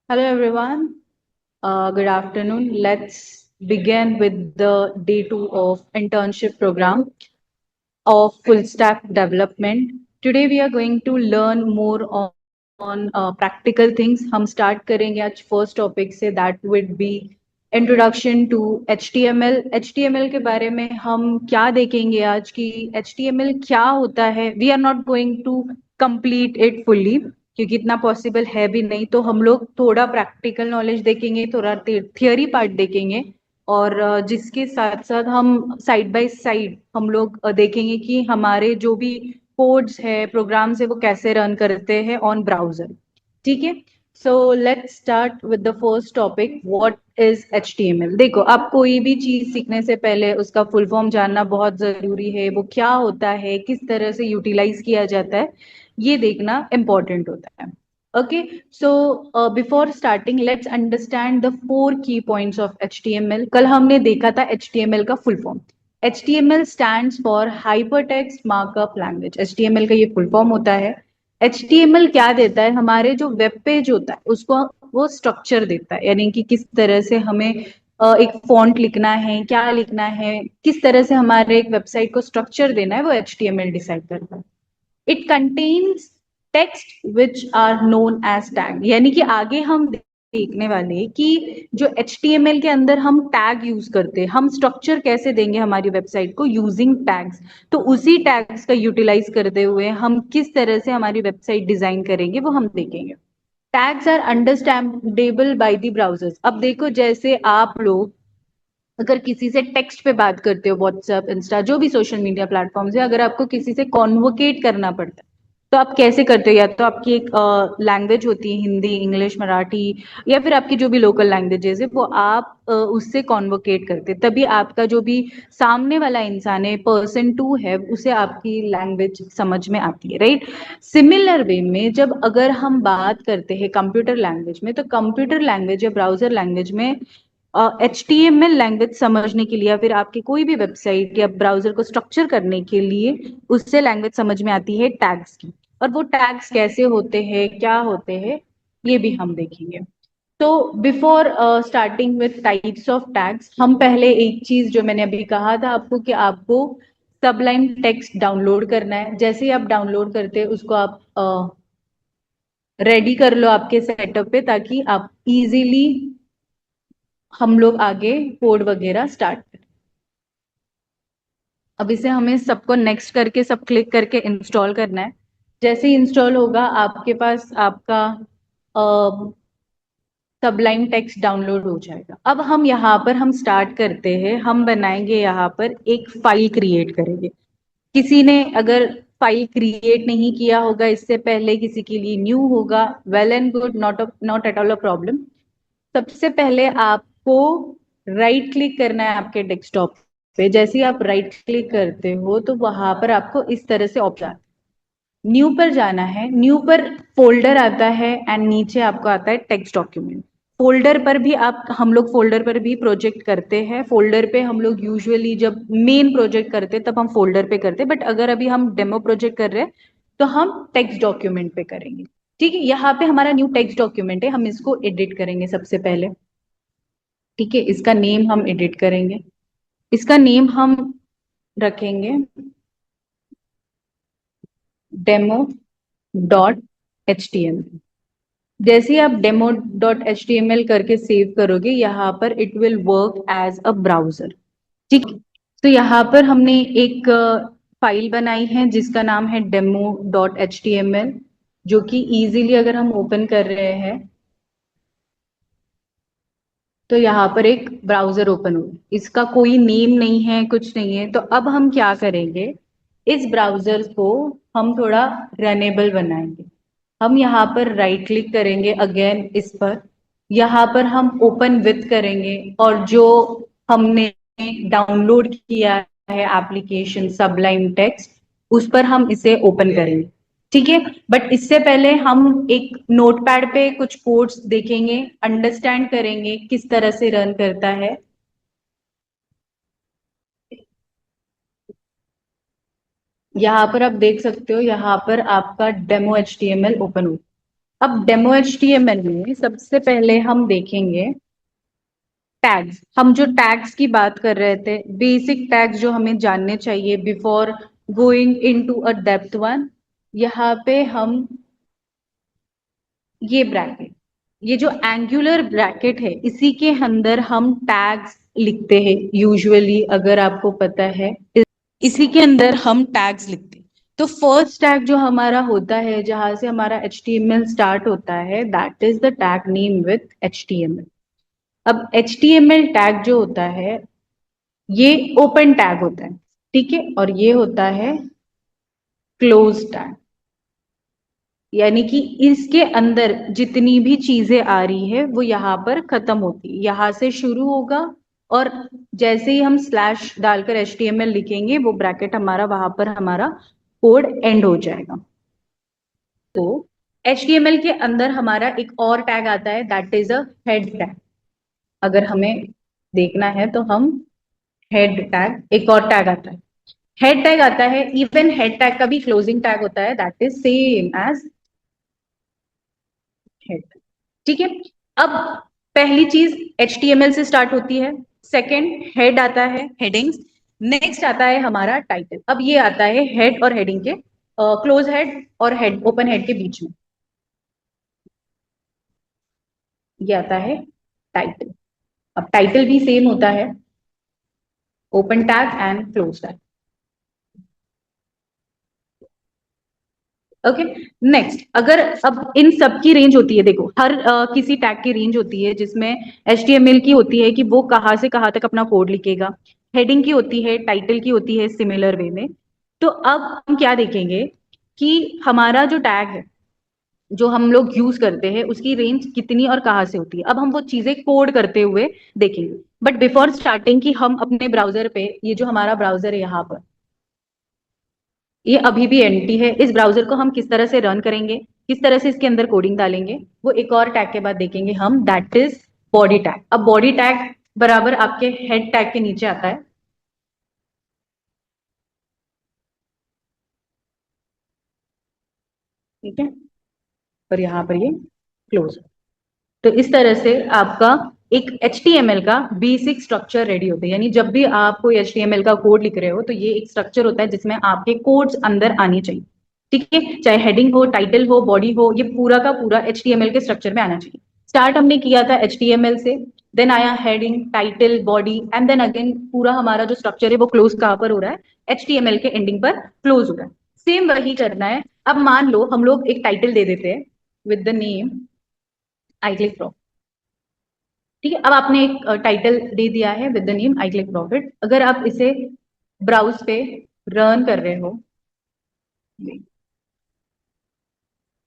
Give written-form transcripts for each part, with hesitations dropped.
Hello everyone. Good afternoon. Let's begin with the day two of internship program of full stack development. Today we are going to learn more on practical things. हम start करेंगे आज first topic से that would be introduction to HTML. HTML के बारे में हम क्या देखेंगे आज की HTML क्या होता है. We are not going to complete it fully क्योंकि इतना पॉसिबल है भी नहीं. तो हम लोग थोड़ा प्रैक्टिकल नॉलेज देखेंगे, थोड़ा थियोरी पार्ट देखेंगे और जिसके साथ साथ हम साइड बाय साइड हम लोग देखेंगे कि हमारे जो भी कोड्स है प्रोग्राम्स है वो कैसे रन करते हैं ऑन ब्राउजर. ठीक है. So let's start with the first topic. What is HTML. देखो, आप कोई भी चीज सीखने से पहले उसका फुल फॉर्म जानना बहुत जरूरी है. वो क्या होता है, किस तरह से यूटिलाइज किया जाता है, ये देखना इम्पोर्टेंट होता है. Okay, so before starting, let's understand the four key points of HTML. कल हमने देखा था HTML का full form. HTML stands for Hypertext Markup Language. HTML का ये full form होता है. HTML क्या देता है, हमारे जो वेब पेज होता है उसको वो स्ट्रक्चर देता है, यानी कि किस तरह से हमें एक फॉन्ट लिखना है, क्या लिखना है, किस तरह से हमारे एक वेबसाइट को स्ट्रक्चर देना है, वो HTML डिसाइड करता है. It contains text which are known as tag. यानी कि आगे हम देखने वाले कि जो HTML के अंदर हम टैग यूज करते हैं, हम स्ट्रक्चर कैसे देंगे हमारी वेबसाइट को यूजिंग टैग्स. तो उसी टैग्स का यूटिलाइज करते हुए हम किस तरह से हमारी वेबसाइट डिजाइन करेंगे वो हम देखेंगे. Tags are understandable by the browsers. अब देखो, जैसे आप लोग अगर किसी से टेक्स्ट पे बात करते हो, व्हाट्सएप, इंस्टा, जो भी सोशल मीडिया प्लेटफॉर्म्स है, अगर आपको किसी से कॉन्वोकेट करना पड़ता है तो आप कैसे करते हो. या तो आपकी एक लैंग्वेज होती है, हिंदी, इंग्लिश, मराठी, या फिर आपकी जो भी लोकल लैंग्वेजेस है वो आप उससे कॉन्वोकेट करते हैं. तभी आपका जो भी सामने वाला इंसान है, पर्सन टू है, उसे आपकी लैंग्वेज समझ में आती है. राइट. सिमिलर वे में जब अगर हम बात करते हैं कंप्यूटर लैंग्वेज में, तो कंप्यूटर लैंग्वेज या ब्राउजर लैंग्वेज में HTML लैंग्वेज समझने के लिए या फिर आपकी कोई भी वेबसाइट या ब्राउजर को स्ट्रक्चर करने के लिए उससे लैंग्वेज समझ में आती है टैग्स की. और वो टैग्स कैसे होते हैं, क्या होते हैं, ये भी हम देखेंगे. तो before starting with types of tags, हम पहले एक चीज जो मैंने अभी कहा था आपको कि आपको सबलाइन टेक्स्ट डाउनलोड करना है. जैसे ही आप डाउनलोड करते हैं उसको आप रेडी कर लो आपके सेटअप पे, ताकि आप इजीली हम लोग आगे कोड वगैरह स्टार्ट करें. अब इसे हमें सबको नेक्स्ट करके सब क्लिक करके इंस्टॉल करना है. जैसे ही इंस्टॉल होगा आपके पास आपका सबलाइन टेक्स्ट डाउनलोड हो जाएगा. अब हम यहाँ पर हम स्टार्ट करते हैं. हम बनाएंगे यहाँ पर एक फाइल क्रिएट करेंगे. किसी ने अगर फाइल क्रिएट नहीं किया होगा इससे पहले, किसी के लिए न्यू होगा, well and good, not at all a problem. सबसे पहले आपको राइट क्लिक करना है आपके डेस्कटॉप पे. जैसे ही आप राइट क्लिक करते हो तो वहां पर आपको इस तरह से ऑप्शन, न्यू पर जाना है. न्यू पर फोल्डर आता है एंड नीचे आपको आता है टेक्स्ट डॉक्यूमेंट. फोल्डर पर भी आप, हम लोग फोल्डर पर भी प्रोजेक्ट करते हैं. फोल्डर पे हम लोग यूजुअली जब मेन प्रोजेक्ट करते हैं तब हम फोल्डर पे करते हैं, बट अगर अभी हम डेमो प्रोजेक्ट कर रहे हैं तो हम टेक्स्ट डॉक्यूमेंट पे करेंगे. ठीक है. यहाँ पे हमारा न्यू टेक्स्ट डॉक्यूमेंट है, हम इसको एडिट करेंगे सबसे पहले. ठीक है. इसका नेम हम एडिट करेंगे. इसका नेम हम रखेंगे demo.html. जैसे ही आप demo.html करके सेव करोगे यहाँ पर it will work as a browser. ठीक. तो यहाँ पर हमने एक फाइल बनाई है जिसका नाम है demo.html, जो कि इजीली अगर हम ओपन कर रहे हैं तो यहाँ पर एक ब्राउजर ओपन होगा. इसका कोई नेम नहीं है, कुछ नहीं है. तो अब हम क्या करेंगे, इस ब्राउजर को हम थोड़ा रनेबल बनाएंगे. हम यहाँ पर राइट क्लिक करेंगे अगेन इस पर. यहाँ पर हम ओपन विथ करेंगे और जो हमने डाउनलोड किया है एप्लीकेशन सबलाइन टेक्स्ट, उस पर हम इसे ओपन करेंगे. ठीक है. बट इससे पहले हम एक नोटपैड पे कुछ कोड्स देखेंगे, अंडरस्टैंड करेंगे किस तरह से रन करता है. यहाँ पर आप देख सकते हो, यहाँ पर आपका डेमो HTML ओपन हो। अब डेमो HTML में सबसे पहले हम देखेंगे टैग्स। हम जो टैग्स की बात कर रहे थे, बेसिक टैग्स जो हमें जानने चाहिए before going into a depth one, यहाँ पे हम ये ब्रैकेट, ये जो एंगुलर ब्रैकेट है, इसी के अंदर हम टैग्स लिखते हैं यूजुअली, अगर आपको पता है। इसी के अंदर हम टैग्स लिखते हैं। तो फर्स्ट टैग जो हमारा होता है, जहां से हमारा HTML स्टार्ट होता है, that is the tag name with HTML। अब HTML टैग जो होता है, ये ओपन टैग होता है, ठीक है, और ये होता है क्लोज टैग। यानी कि इसके अंदर जितनी भी चीजें आ रही है वो यहाँ पर खत्म होती है, यहाँ से शुरू होगा, और जैसे ही हम स्लैश डालकर HTML लिखेंगे, वो ब्रैकेट हमारा वहां पर हमारा कोड एंड हो जाएगा। तो HTML के अंदर हमारा एक और टैग आता है, that is a head tag. अगर हमें देखना है तो हम हेड टैग, एक और टैग आता है, हेड टैग आता है। इवन हेड टैग का भी क्लोजिंग टैग होता है, that is same as head. ठीक है। अब पहली चीज HTML से स्टार्ट होती है, सेकंड हेड आता है, हेडिंग्स। नेक्स्ट आता है हमारा टाइटल। अब ये आता है हेड और हेडिंग के क्लोज हेड और हेड, ओपन हेड के बीच में ये आता है टाइटल। अब टाइटल भी सेम होता है, open tag and close tag. Okay. Next, अगर अब इन सब की रेंज होती है, देखो हर किसी टैग की रेंज होती है, जिसमें HTML की होती है कि वो कहाँ से कहाँ तक अपना कोड लिखेगा, हेडिंग की होती है, टाइटल की होती है सिमिलर वे में। तो अब हम क्या देखेंगे कि हमारा जो टैग है, जो हम लोग यूज करते हैं, उसकी रेंज कितनी और कहाँ से होती है। अब हम वो चीजें कोड करते हुए देखेंगे। बट बिफोर स्टार्टिंग की, हम अपने ब्राउजर पे, ये जो हमारा ब्राउजर है यहाँ पर, ये अभी भी एंटी है। इस ब्राउजर को हम किस तरह से रन करेंगे, किस तरह से इसके अंदर कोडिंग डालेंगे, वो एक और टैग के बाद देखेंगे हम, दैट इज बॉडी टैग। अब बॉडी टैग बराबर आपके हेड टैग के नीचे आता है, ठीक है, और यहाँ पर ये क्लोज। तो इस तरह से आपका एक HTML का बेसिक स्ट्रक्चर रेडी होता है। यानी जब भी आप कोई HTML का कोड लिख रहे हो, तो ये एक स्ट्रक्चर होता है जिसमें आपके कोड्स अंदर आनी चाहिए, ठीक है। चाहे हेडिंग हो, टाइटल हो, बॉडी हो, ये पूरा का पूरा HTML के स्ट्रक्चर में आना चाहिए। स्टार्ट हमने किया था HTML से, देन आया heading, title, body, and then again पूरा हमारा जो स्ट्रक्चर है वो क्लोज कहाँ पर हो रहा है, HTML के एंडिंग पर क्लोज हो रहा है। सेम वही करना है। अब मान लो हम लोग एक टाइटल दे देते हैं with the name I click pro. ठीक है, अब आपने एक टाइटल दे दिया है with the name I click profit. अगर आप इसे ब्राउज पे रन कर रहे हो,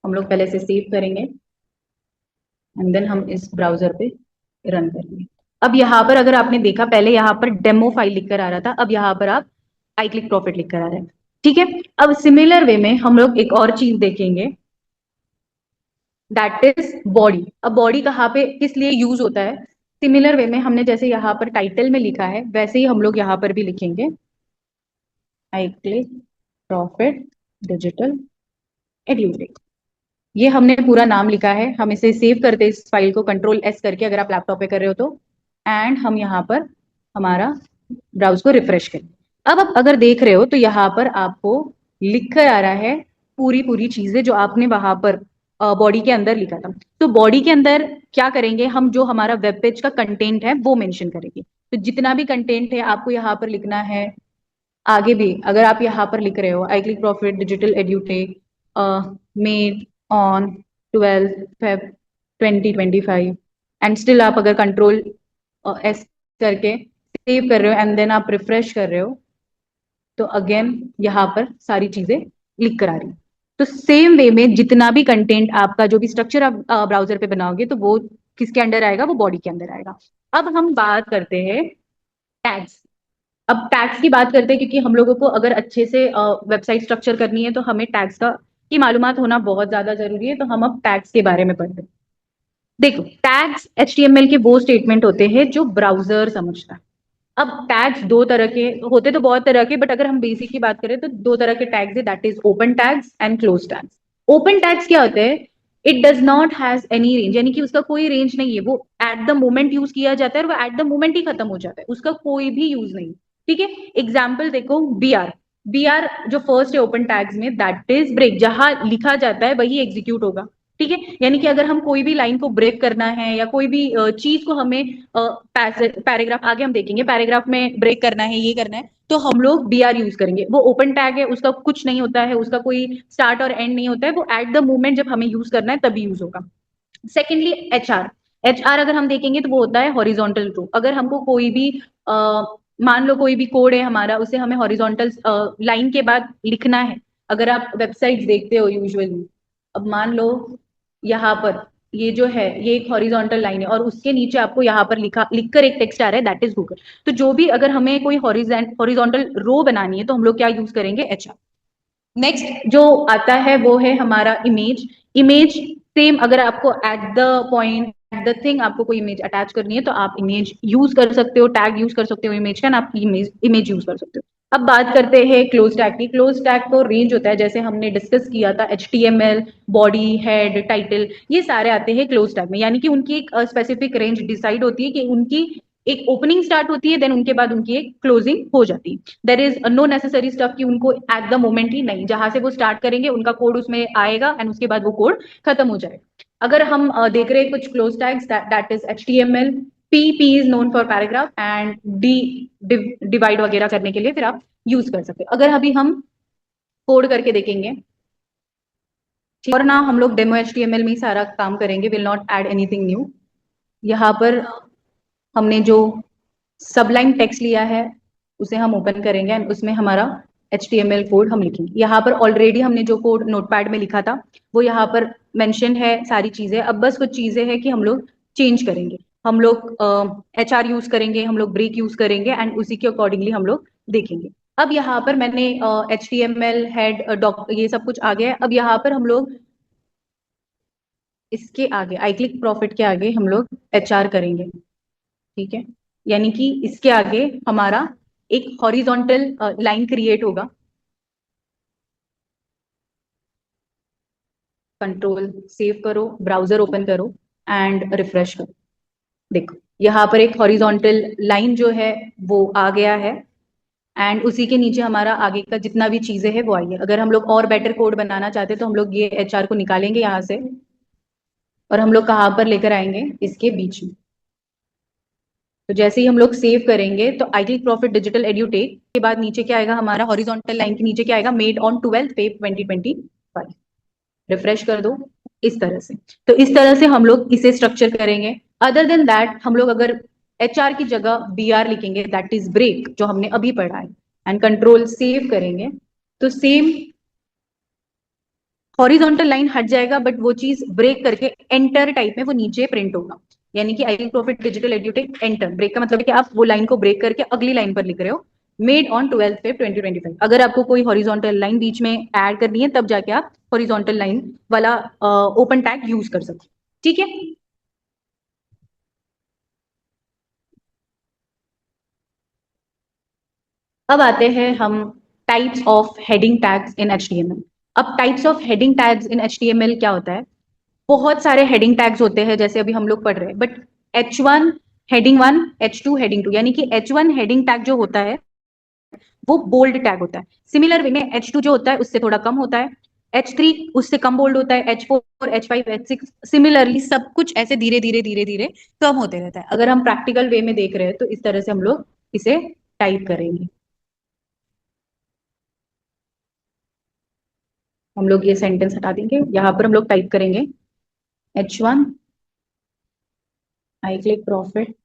हम लोग पहले से सेव करेंगे एंड देन हम इस ब्राउजर पे रन करेंगे। अब यहाँ पर अगर आपने देखा, पहले यहाँ पर डेमो फाइल लिखकर आ रहा था, अब यहाँ पर आप आई क्लिक प्रॉफिट लिखकर आ रहा है, ठीक है। अब सिमिलर वे में हम लोग एक और चीज देखेंगे, दैट इज बॉडी। अब बॉडी कहाँ पे किस लिए यूज होता है, सिमिलर वे में हमने जैसे यहाँ पर टाइटल में लिखा है, वैसे ही हम लोग यहाँ पर भी लिखेंगे, आई क्लिक प्रॉफिट डिजिटल एड्यूटेक। ये हमने पूरा नाम लिखा है। हम इसे सेव करते हैं, इस फाइल को Ctrl+S करके, अगर आप लैपटॉप पे कर रहे हो तो, एंड हम यहाँ पर हमारा ब्राउज को रिफ्रेश करें। अब आप अगर देख रहे हो तो यहाँ पर आपको लिख कर आ रहा है पूरी पूरी चीजें जो आपने वहां पर बॉडी के अंदर लिखा था। तो बॉडी के अंदर क्या करेंगे हम, जो हमारा वेब पेज का कंटेंट है वो मेंशन करेंगे। तो जितना भी कंटेंट है आपको यहाँ पर लिखना है। आगे भी अगर आप यहाँ पर लिख रहे हो, I click profit digital edutech made on 12 Feb 2025, and still आप अगर Ctrl+S करके सेव कर रहे हो एंड देन आप रिफ्रेश कर रहे हो, तो अगेन यहाँ पर सारी चीजें लिख कर आ रही हैं। तो सेम वे में जितना भी कंटेंट आपका, जो भी स्ट्रक्चर आप ब्राउजर पे बनाओगे, तो वो किसके अंडर आएगा, वो बॉडी के अंदर आएगा। अब हम बात करते हैं टैग्स। अब टैग्स की बात करते हैं, क्योंकि हम लोगों को अगर अच्छे से वेबसाइट स्ट्रक्चर करनी है, तो हमें टैग्स का की मालूमात होना बहुत ज्यादा जरूरी है। तो हम अब टैग्स के बारे में पढ़ते हैं। देखो, टैग्स HTML के वो स्टेटमेंट होते हैं जो ब्राउजर समझता है। अब टैग्स दो तरह के होते, तो बहुत तरह के, बट अगर हम बेसिक की बात करें तो दो तरह के टैग्स है, that is open tags and close tags. Open tags क्या होते हैं? It does not has any range, यानी कि उसका कोई रेंज नहीं है, वो एट द मोमेंट यूज किया जाता है और वो एट द मोमेंट ही खत्म हो जाता है, उसका कोई भी यूज नहीं। ठीक है, एग्जाम्पल देखो, बी आर जो फर्स्ट है ओपन टैग्स में, दैट इज ब्रेक, जहां लिखा जाता है वही एग्जीक्यूट होगा। ठीक है, यानी कि अगर हम कोई भी लाइन को ब्रेक करना है या कोई भी चीज को हमें पैराग्राफ, आगे हम देखेंगे, पैराग्राफ में ब्रेक करना है, ये करना है, तो हम लोग बी आर यूज करेंगे। वो ओपन टैग है, उसका कुछ नहीं होता है, उसका कोई स्टार्ट और एंड नहीं होता है, वो एट द मोमेंट जब हमें यूज करना है तभी यूज होगा। Secondly HR. एचआर अगर हम देखेंगे तो वो होता है हॉरिजॉन्टल रो। अगर हमको कोई भी मान लो कोई भी कोड है हमारा, उसे हमें हॉरिजॉन्टल लाइन के बाद लिखना है। अगर आप वेबसाइट्स देखते हो यूजुअली, अब मान लो यहाँ पर ये जो है ये एक हॉरिजॉन्टल लाइन है और उसके नीचे आपको यहाँ पर लिखकर एक टेक्स्ट आ रहा है, दैट इज गूगल। तो जो भी अगर हमें कोई हॉरिजॉन्टल रो बनानी है तो हम लोग क्या यूज करेंगे? एचआर। नेक्स्ट जो आता है वो है हमारा इमेज। इमेज सेम, अगर आपको at the point, at the thing आपको कोई इमेज अटैच करनी है तो आप इमेज यूज कर सकते हो, टैग यूज कर सकते हो इमेज का, आप इमेज इमेज यूज कर सकते हो। अब बात करते हैं क्लोज टैग की। क्लोज टैग को रेंज होता है, जैसे हमने डिस्कस किया था, HTML, बॉडी, हेड, टाइटल, ये सारे आते हैं क्लोज टैग में, यानी कि उनकी एक स्पेसिफिक रेंज डिसाइड होती है कि उनकी एक ओपनिंग स्टार्ट होती है, देन उनके बाद उनकी एक क्लोजिंग हो जाती है। There is no necessary stuff कि उनको एट द मोमेंट ही, नहीं, जहां से वो स्टार्ट करेंगे उनका कोड उसमें आएगा एंड उसके बाद वो कोड खत्म हो जाएगा। अगर हम देख रहे हैं कुछ close tags, that is HTML, P is known for paragraph, and divide वगैरह करने के लिए फिर आप यूज कर सकते हो। अगर अभी हम कोड करके देखेंगे, और ना हम लोग डेमो HTML में ही सारा काम करेंगे, will not add anything new. यहाँ पर हमने जो सबलाइन टेक्स्ट लिया है उसे हम ओपन करेंगे एंड उसमें हमारा HTML कोड हम लिखेंगे। यहाँ पर ऑलरेडी हमने जो कोड नोटपैड में लिखा था वो यहाँ पर मेंशन है सारी चीजें। अब बस कुछ चीजें हैं कि हम लोग चेंज करेंगे। हम लोग HR यूज करेंगे, हम लोग ब्रेक यूज करेंगे एंड उसी के अकॉर्डिंगली हम लोग देखेंगे। अब यहाँ पर मैंने HTML, हेड, डॉक, ये सब कुछ आ गया है। अब यहाँ पर हम लोग इसके आगे आई क्लिक प्रॉफिट के आगे हम लोग HR करेंगे। ठीक है, यानी कि इसके आगे हमारा एक हॉरिजॉन्टल लाइन क्रिएट होगा। कंट्रोल सेव करो, ब्राउजर ओपन करो एंड रिफ्रेश करो। देखो यहाँ पर एक हॉरिजॉन्टल लाइन जो है वो आ गया है एंड उसी के नीचे हमारा आगे का जितना भी चीजें है वो आई है। अगर हम लोग और बेटर कोड बनाना चाहते हैं तो हम लोग ये HR को निकालेंगे यहाँ से और हम लोग कहाँ पर लेकर आएंगे? इसके बीच में। तो जैसे ही हम लोग सेव करेंगे तो आई क्लिक प्रॉफिट डिजिटल एड्यूटेक के बाद नीचे क्या आएगा? हमारा हॉरिजॉन्टल लाइन के नीचे क्या आएगा? Made on 12 Feb 2025। रिफ्रेश कर दो इस तरह से। तो इस तरह से हम लोग इसे स्ट्रक्चर करेंगे। अदर देन दैट हम लोग अगर HR की जगह BR लिखेंगे, दैट इज ब्रेक, जो हमने अभी पढ़ा है, एंड कंट्रोल सेव करेंगे तो सेम हॉरिजॉन्टल लाइन हट जाएगा, बट वो चीज ब्रेक करके एंटर टाइप में वो नीचे प्रिंट होगा। यानी कि आई प्रॉफिट डिजिटल एड्यूटेक एंटर, ब्रेक का मतलब है कि आप वो लाइन को ब्रेक करके अगली लाइन पर लिख रहे हो। Made on 12 Feb 2025। अगर आपको कोई हॉरिजॉन्टल लाइन बीच में ऐड करनी है तब जाके आप हॉरिजॉन्टल लाइन वाला ओपन टैग यूज कर सकते हो। ठीक है, अब आते हैं हम types of heading tags in HTML। अब types of heading tags in HTML क्या होता है? बहुत सारे हेडिंग टैग्स होते हैं जैसे अभी हम लोग पढ़ रहे हैं, but H1 heading 1, H2 heading 2, यानी कि H1 हेडिंग टैग जो होता है वो बोल्ड टैग होता है। सिमिलर वे में H2 जो होता है उससे थोड़ा कम होता है, H3 उससे कम बोल्ड होता है, H4, H5, H6 सिमिलरली सब कुछ ऐसे धीरे धीरे धीरे धीरे कम होते रहता है। अगर हम प्रैक्टिकल वे में देख रहे हैं तो इस तरह से हम लोग इसे टाइप करेंगे। हम लोग ये सेंटेंस हटा देंगे, यहाँ पर हम लोग टाइप करेंगे H1 आई क्लिक प्रॉफिट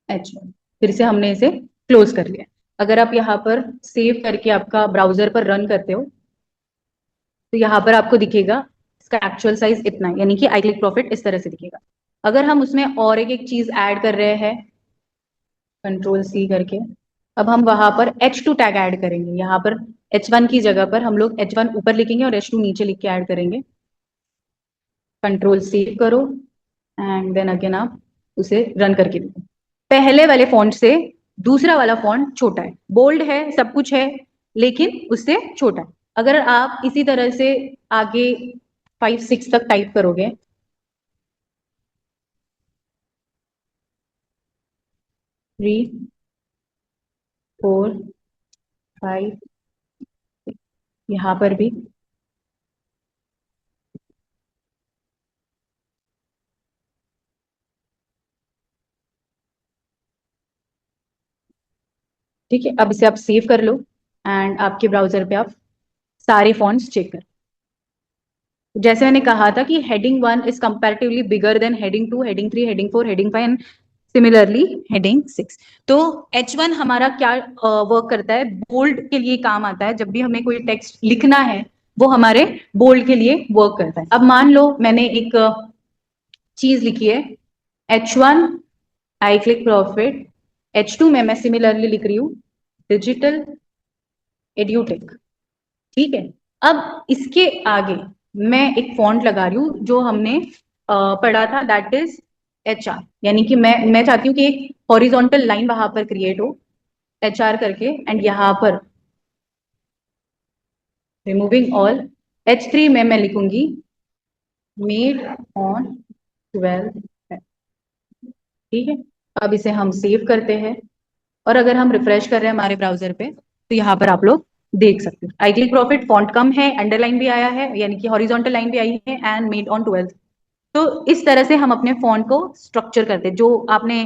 H1। फिर से हमने इसे क्लोज कर लिया। अगर आप यहाँ पर सेव करके आपका ब्राउजर पर रन करते हो तो यहाँ पर आपको दिखेगा इसका एक्चुअल साइज इतना है, यानी कि आई क्लिक प्रॉफिट इस तरह से दिखेगा। अगर हम उसमें और एक एक चीज ऐड कर रहे हैं, कंट्रोल C करके, अब हम वहां पर H2 टैग ऐड करेंगे। यहाँ पर H1 की जगह पर हम लोग H1 ऊपर लिखेंगे और H2 नीचे लिख के ऐड करेंगे। कंट्रोल सेव करो एंड देन अगेन आप उसे रन करके देखो। पहले वाले फॉन्ट से दूसरा वाला फॉन्ट छोटा है, बोल्ड है, सब कुछ है, लेकिन उससे छोटा है। अगर आप इसी तरह से आगे 5 6 तक टाइप करोगे, 3 4 5, यहाँ पर भी, ठीक है। अब इसे आप सेव कर लो एंड आपके ब्राउजर पे आप सारे फॉन्ट्स चेक कर। जैसे मैंने कहा था कि heading 1 is comparatively bigger than heading 2, heading 3, heading 4, heading 5 and similarly heading 6। तो H1 हमारा क्या वर्क करता है, बोल्ड के लिए काम आता है। जब भी हमें कोई टेक्स्ट लिखना है वो हमारे बोल्ड के लिए वर्क करता है। अब मान लो मैंने एक चीज लिखी है H1 आई क्लिक प्रॉफिट, H2 में मैं सिमिलरली लिख रही हूँ डिजिटल एड्यूटेक, ठीक है। अब इसके आगे मैं एक फॉन्ट लगा रही हूँ जो हमने पढ़ा था, दैट इज HR। यानी कि मैं चाहती हूँ कि एक हॉरिजॉन्टल लाइन वहां पर क्रिएट हो HR करके, एंड यहाँ पर रिमूविंग ऑल, H3 में मैं लिखूंगी मेड ऑन 12, ठीक है। अब इसे हम सेव करते हैं और अगर हम रिफ्रेश कर रहे हैं हमारे ब्राउजर पे तो यहाँ पर आप लोग देख सकते हो आई क्लिक प्रॉफिट फॉन्ट कम है, अंडरलाइन भी आया है, यानी कि हॉरिजॉन्टल लाइन भी आई है, एंड मेड ऑन 12। तो इस तरह से हम अपने फॉन्ट को स्ट्रक्चर करते हैं, जो आपने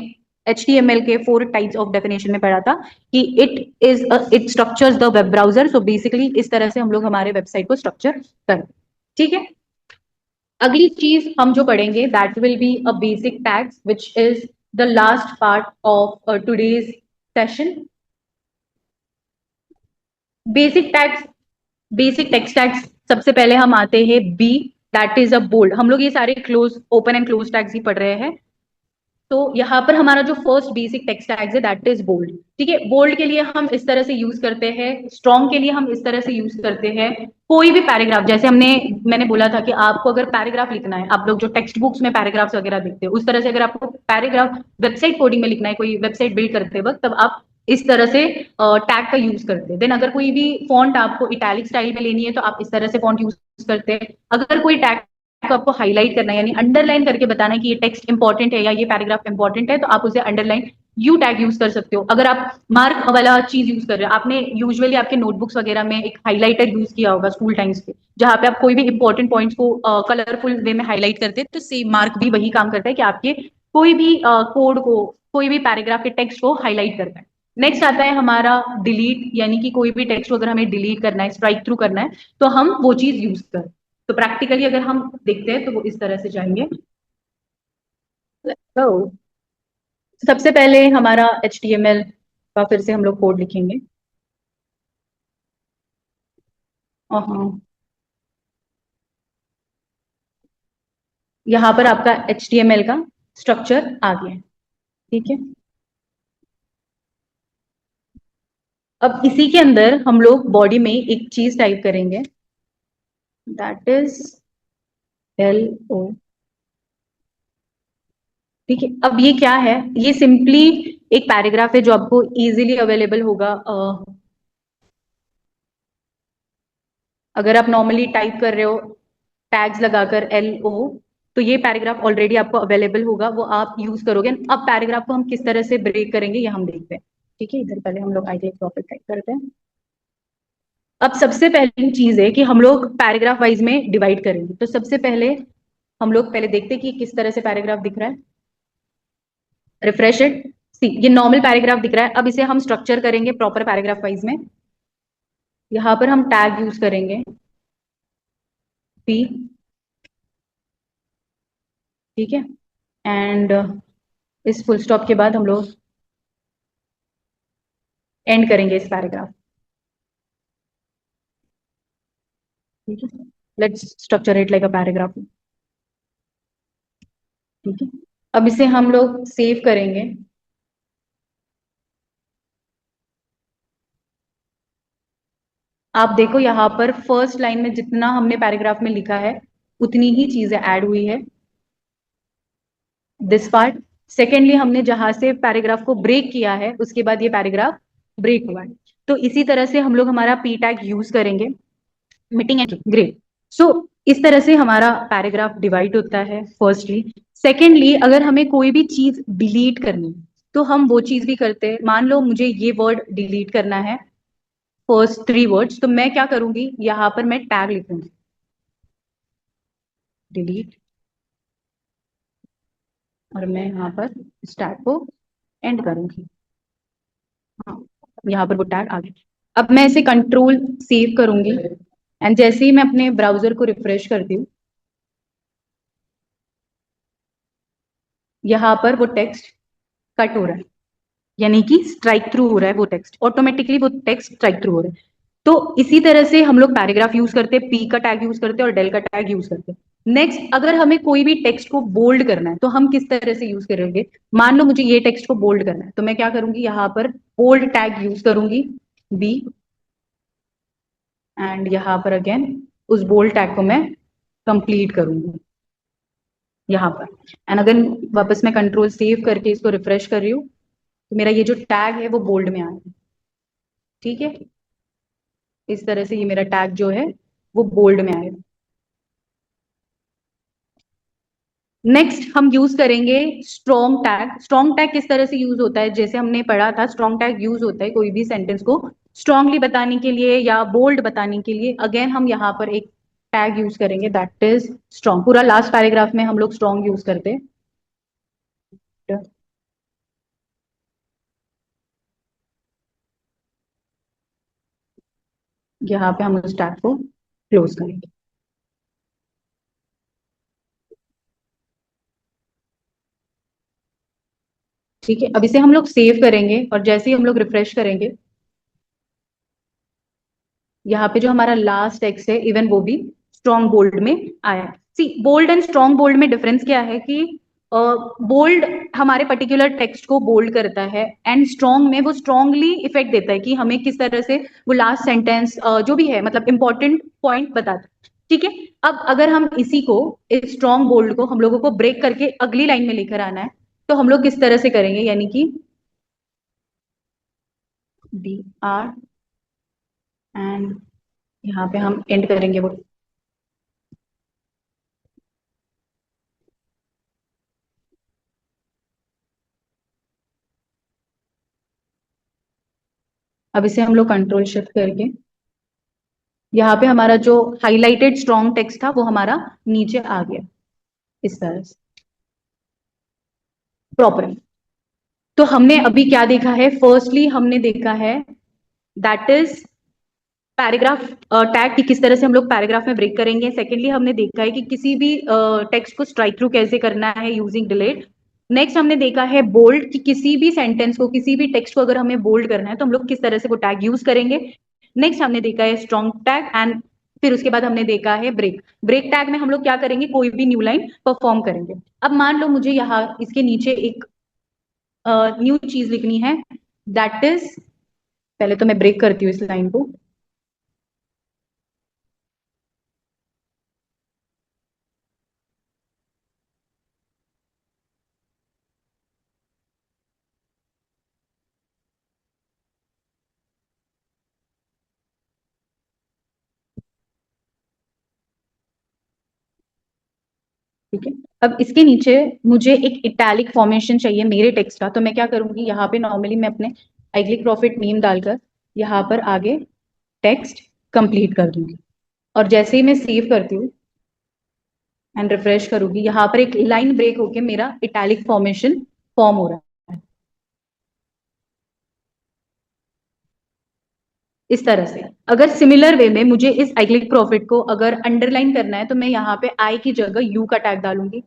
HTML के 4 टाइप्स ऑफ डेफिनेशन में पढ़ा था कि it structures the web browser. So basically इस तरह से हम लोग हमारे वेबसाइट को स्ट्रक्चर करें, ठीक है। अगली चीज हम जो पढ़ेंगे that will be a basic tags which is the last part of today's session. Basic tags, basic text tags, सबसे पहले हम आते हैं B, that is a bold. हम लोग ये सारे close, open and close tags ही पढ़ रहे हैं। तो यहाँ पर हमारा जो फर्स्ट बेसिक टेक्स्ट टैग्स है दैट इज बोल्ड, ठीक है। बोल्ड के लिए हम इस तरह से यूज करते हैं, स्ट्रॉन्ग के लिए हम इस तरह से यूज करते हैं। कोई भी पैराग्राफ, जैसे मैंने बोला था कि आपको अगर पैराग्राफ लिखना है, आप लोग जो टेक्स्ट बुक्स में पैराग्राफ्स वगैरह देखते हो, उस तरह से अगर आपको पैराग्राफ वेबसाइट कोडिंग में लिखना है, कोई वेबसाइट बिल्ड करते वक्त, तब आप इस तरह से टैग का यूज करते हैं। देन अगर कोई भी फॉन्ट आपको इटैलिक स्टाइल में लेनी है तो आप इस तरह से फॉन्ट यूज करते हैं। अगर कोई टैग को आपको हाईलाइट करना है, यानी अंडरलाइन करके बताना है कि ये टेक्स्ट इंपॉर्टेंट है या ये पैराग्राफ इंपॉर्टेंट है, तो आप उसे अंडरलाइन यू टैग यूज कर सकते हो। अगर आप मार्क वाला चीज यूज कर रहे हो, आपने यूजुअली आपके नोटबुक्स वगैरह में एक हाईलाइटर यूज किया होगा स्कूल टाइम्स पे, जहां पे आप कोई भी इंपॉर्टेंट पॉइंट्स को कलरफुल वे में हाईलाइट करते हैं, तो सेम मार्क भी वही काम करता है कि आपके कोई भी कोड को, कोई भी पैराग्राफ के टेक्स्ट को हाईलाइट करता है। नेक्स्ट आता है हमारा डिलीट, यानी कि कोई भी टेक्स्ट को अगर हमें डिलीट करना है, स्ट्राइक थ्रू करना है, तो हम वो चीज यूज करें। तो प्रैक्टिकली अगर हम देखते हैं तो वो इस तरह से जाएंगे। तो सबसे पहले हमारा HTML का फिर से हम लोग कोड लिखेंगे। हाँ, यहाँ पर आपका HTML का स्ट्रक्चर आ गया है, ठीक है। अब इसी के अंदर हम लोग बॉडी में एक चीज टाइप करेंगे, दैट इज LO, ठीक है। अब ये क्या है, ये सिंपली एक पैराग्राफ है जो आपको इजीली अवेलेबल होगा। अगर आप नॉर्मली टाइप कर रहे हो टैग्स लगाकर LO, तो ये पैराग्राफ ऑलरेडी आपको अवेलेबल होगा, वो आप यूज करोगे। अब पैराग्राफ को हम किस तरह से ब्रेक करेंगे ये हम देखते हैं, ठीक है। इधर पहले हम लोग आइडिया टॉपिक टाइप करते हैं। अब सबसे पहली चीज है कि हम लोग पैराग्राफ वाइज में डिवाइड करेंगे। तो सबसे पहले हम लोग पहले देखते हैं कि किस तरह से पैराग्राफ दिख रहा है। रिफ्रेश इट, सी ये नॉर्मल पैराग्राफ दिख रहा है। अब इसे हम स्ट्रक्चर करेंगे प्रॉपर पैराग्राफ वाइज में। यहाँ पर हम टैग यूज करेंगे P, ठीक है। एंड इस फुल स्टॉप के बाद हम लोग एंड करेंगे इस पैराग्राफ, ठीक है। Let's structure it like a paragraph, ठीक है। अब इसे हम लोग सेव करेंगे। आप देखो यहाँ पर फर्स्ट लाइन में जितना हमने पैराग्राफ में लिखा है उतनी ही चीजें ऐड हुई है, दिस पार्ट। सेकेंडली हमने जहां से पैराग्राफ को ब्रेक किया है उसके बाद ये पैराग्राफ ब्रेक हुआ है। तो इसी तरह से हम लोग हमारा पी टैग यूज करेंगे। Meeting and great. सो इस तरह से हमारा पैराग्राफ डिवाइड होता है फर्स्टली। सेकेंडली अगर हमें कोई भी चीज डिलीट करनी है तो हम वो चीज भी करते हैं। मान लो मुझे ये वर्ड डिलीट करना है, फर्स्ट 3 वर्ड्स, तो मैं क्या करूंगी, यहाँ पर मैं टैग लिखूंगी डिलीट, और मैं यहाँ पर इस टैग को एंड करूंगी। हाँ, यहाँ पर वो टैग आ गया। अब मैं इसे कंट्रोल सेव करूंगी एंड जैसे ही मैं अपने ब्राउजर को रिफ्रेश करती हूँ, यहाँ पर वो टेक्स्ट कट हो रहा है, यानी कि स्ट्राइक थ्रू हो रहा है। वो टेक्स्ट ऑटोमेटिकली वो टेक्स्ट स्ट्राइक थ्रू हो रहा है। तो इसी तरह से हम लोग पैराग्राफ यूज करते हैं, पी का टैग यूज करते हैं और डेल का टैग यूज करते हैं। नेक्स्ट अगर हमें कोई भी टेक्स्ट को बोल्ड करना है तो हम किस तरह से यूज करेंगे। मान लो मुझे ये टेक्स्ट को बोल्ड करना है तो मैं क्या करूंगी, यहाँ पर बोल्ड टैग यूज करूंगी बी, एंड यहाँ पर अगेन उस बोल्ड टैग को मैं कंप्लीट करूंगी यहाँ पर। एंड अगर वापस मैं कंट्रोल सेव करके इसको रिफ्रेश कर रही हूँ तो मेरा ये जो टैग है वो बोल्ड में आ है। ठीक है, इस तरह से ये मेरा टैग जो है वो बोल्ड में आएगा। नेक्स्ट हम यूज करेंगे स्ट्रॉन्ग टैग। स्ट्रॉन्ग टैग किस तरह से यूज होता है, जैसे हमने पढ़ा था, स्ट्रॉन्ग टैग यूज होता है कोई भी सेंटेंस को स्ट्रांगली बताने के लिए या बोल्ड बताने के लिए। अगेन हम यहाँ पर एक टैग यूज करेंगे दैट इज स्ट्रॉन्ग। पूरा लास्ट पैराग्राफ में हम लोग स्ट्रॉन्ग यूज करते हैं। यहाँ पे हम उस टैग को क्लोज करेंगे। ठीक है, अब इसे हम लोग सेव करेंगे और जैसे ही हम लोग रिफ्रेश करेंगे, यहाँ पे जो हमारा लास्ट टेक्स्ट है इवन वो भी स्ट्रॉन्ग बोल्ड में आया है। सी बोल्ड एंड स्ट्रॉन्ग बोल्ड में डिफरेंस क्या है कि बोल्ड हमारे पर्टिकुलर टेक्स्ट को बोल्ड करता है एंड स्ट्रॉन्ग में वो स्ट्रांगली इफेक्ट देता है कि हमें किस तरह से वो लास्ट सेंटेंस जो भी है मतलब इंपॉर्टेंट पॉइंट बताता है। ठीक है, अब अगर हम इसी को, इस स्ट्रॉन्ग बोल्ड को हम लोगों को ब्रेक करके अगली लाइन में लेकर आना है तो हम लोग किस तरह से करेंगे, यानी कि डी आर एंड यहाँ पे हम एंड करेंगे वो। अब इसे हम लोग कंट्रोल शिफ्ट करके यहाँ पे हमारा जो हाईलाइटेड स्ट्रॉन्ग टेक्स्ट था वो हमारा नीचे आ गया इस तरह से प्रॉपर। तो हमने अभी क्या देखा है, फर्स्टली हमने देखा है दैट इज पैराग्राफ टैग की किस तरह से हम लोग पैराग्राफ में ब्रेक करेंगे। सेकेंडली हमने देखा है कि किसी भी टेक्स्ट को स्ट्राइक थ्रू कैसे करना है यूजिंग डिलीट। नेक्स्ट हमने देखा है बोल्ड, कि किसी भी सेंटेंस को, किसी भी टेक्स्ट को अगर हमें बोल्ड करना है तो हम लोग किस तरह से वो टैग यूज करेंगे। नेक्स्ट हमने देखा है स्ट्रॉन्ग टैग एंड फिर उसके बाद हमने देखा है ब्रेक। ब्रेक टैग में हम लोग क्या करेंगे, कोई भी न्यू लाइन परफॉर्म करेंगे। अब मान लो मुझे यहाँ इसके नीचे एक न्यू चीज लिखनी है दैट इज, पहले तो मैं ब्रेक करती हूँ इस लाइन को। ठीक है, अब इसके नीचे मुझे एक इटैलिक फॉर्मेशन चाहिए मेरे टेक्स्ट का, तो मैं क्या करूंगी, यहाँ पे नॉर्मली मैं अपने आइक्लिक प्रॉफिट नेम डालकर यहाँ पर आगे टेक्स्ट कंप्लीट कर दूंगी। और जैसे ही मैं सेव करती हूँ एंड रिफ्रेश करूंगी, यहाँ पर एक लाइन ब्रेक होके मेरा इटैलिक फॉर्मेशन फॉर्म हो रहा है इस तरह से। अगर सिमिलर वे में मुझे इस आइक्लिक प्रॉफिट को अगर अंडरलाइन करना है तो मैं यहाँ पे आई की जगह यू का टैग डालूंगी।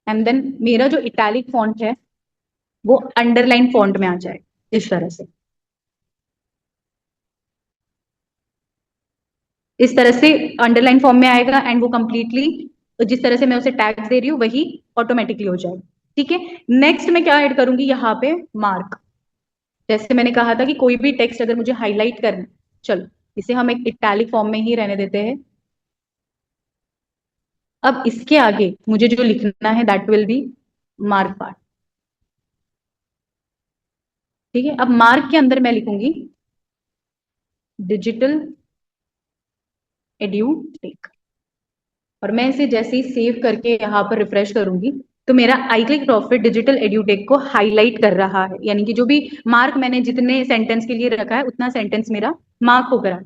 एंड देन मेरा जो इटैलिक फॉन्ट है वो अंडरलाइन फॉन्ट में आ जाएगा इस तरह से। इस तरह से अंडरलाइन फॉर्म में आएगा एंड वो कंप्लीटली जिस तरह से मैं उसे टैग्स दे रही हूँ वही ऑटोमेटिकली हो जाएगा। ठीक है, नेक्स्ट मैं क्या ऐड करूंगी यहाँ पे, मार्क। जैसे मैंने कहा था कि कोई भी टेक्स्ट अगर मुझे हाईलाइट करना, चलो इसे हम एक इटैलिक फॉर्म में ही रहने देते हैं। अब इसके आगे मुझे जो लिखना है that will B mark part. ठीक है, अब मार्क के अंदर मैं लिखूंगी डिजिटल एड्यूटेक, और मैं इसे जैसे ही सेव करके यहाँ पर रिफ्रेश करूंगी तो मेरा iClick प्रॉफिट डिजिटल एड्यूटेक को हाईलाइट कर रहा है, यानी कि जो भी मार्क मैंने जितने सेंटेंस के लिए रखा है उतना सेंटेंस मेरा मार्क होकर आया।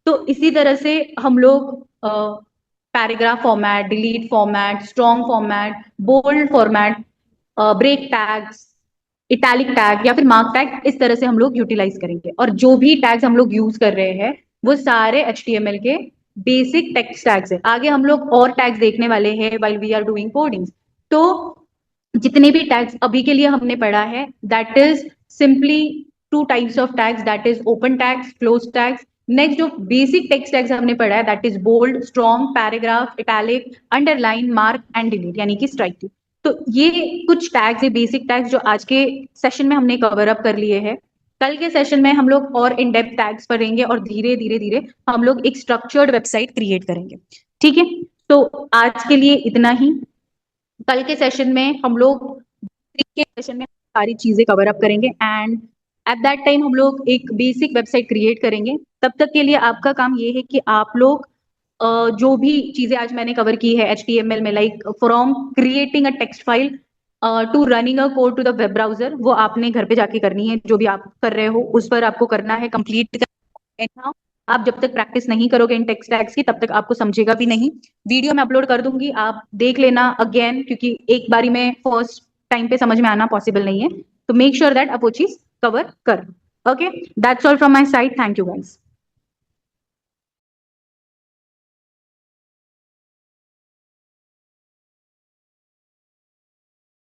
तो इसी तरह से हम लोग paragraph format, delete format, strong format, bold format, break tags, italic tag या फिर मार्क टैग, इस तरह से हम लोग यूटिलाइज करेंगे। और जो भी टैग्स हम लोग यूज कर रहे हैं वो सारे HTML के बेसिक टेक्स्ट टैग्स है। आगे हम लोग और टैग्स देखने वाले हैं while we are doing coding. तो जितने भी टैग्स अभी के लिए हमने पढ़ा है that is simply two types of tags, that is open tags, close tags. Next जो बेसिक टेक्स्ट टैग्स हमने पढ़ा है that is bold, strong, paragraph, italic, underline, mark and delete, यानी कि स्ट्राइक थ्रू। तो ये कुछ टैग्स है, बेसिक टैग्स, जो आज के सेशन में हमने कवर अप कर लिए हैं। कल के सेशन में हम लोग और इन डेप्थ टैग्स पढ़ेंगे और धीरे धीरे धीरे हम लोग एक स्ट्रक्चर्ड वेबसाइट क्रिएट करेंगे। ठीक है, तो आज के लिए इतना ही। कल के सेशन में हम लोग के सेशन में सारी चीजें कवर अप करेंगे एंड एट दैट टाइम हम लोग एक बेसिक वेबसाइट क्रिएट करेंगे। तब तक के लिए आपका काम ये है कि आप लोग जो भी चीजें आज मैंने कवर की है HTML में, like from creating a text file to running a code to the web browser, वो आपने घर पे जाके करनी है। जो भी आप कर रहे हो उस पर आपको करना है, कंप्लीट करना। आप जब तक प्रैक्टिस नहीं करोगे इन टेक्स्ट टैग्स की तब तक आपको समझेगा भी नहीं। वीडियो मैं अपलोड कर दूंगी, आप देख लेना अगेन, क्योंकि एक बारी में फर्स्ट टाइम पे समझ में आना पॉसिबल नहीं है। तो मेक श्योर दैट आप वो चीज कवर कर। Okay, that's all from my side. Thank you guys.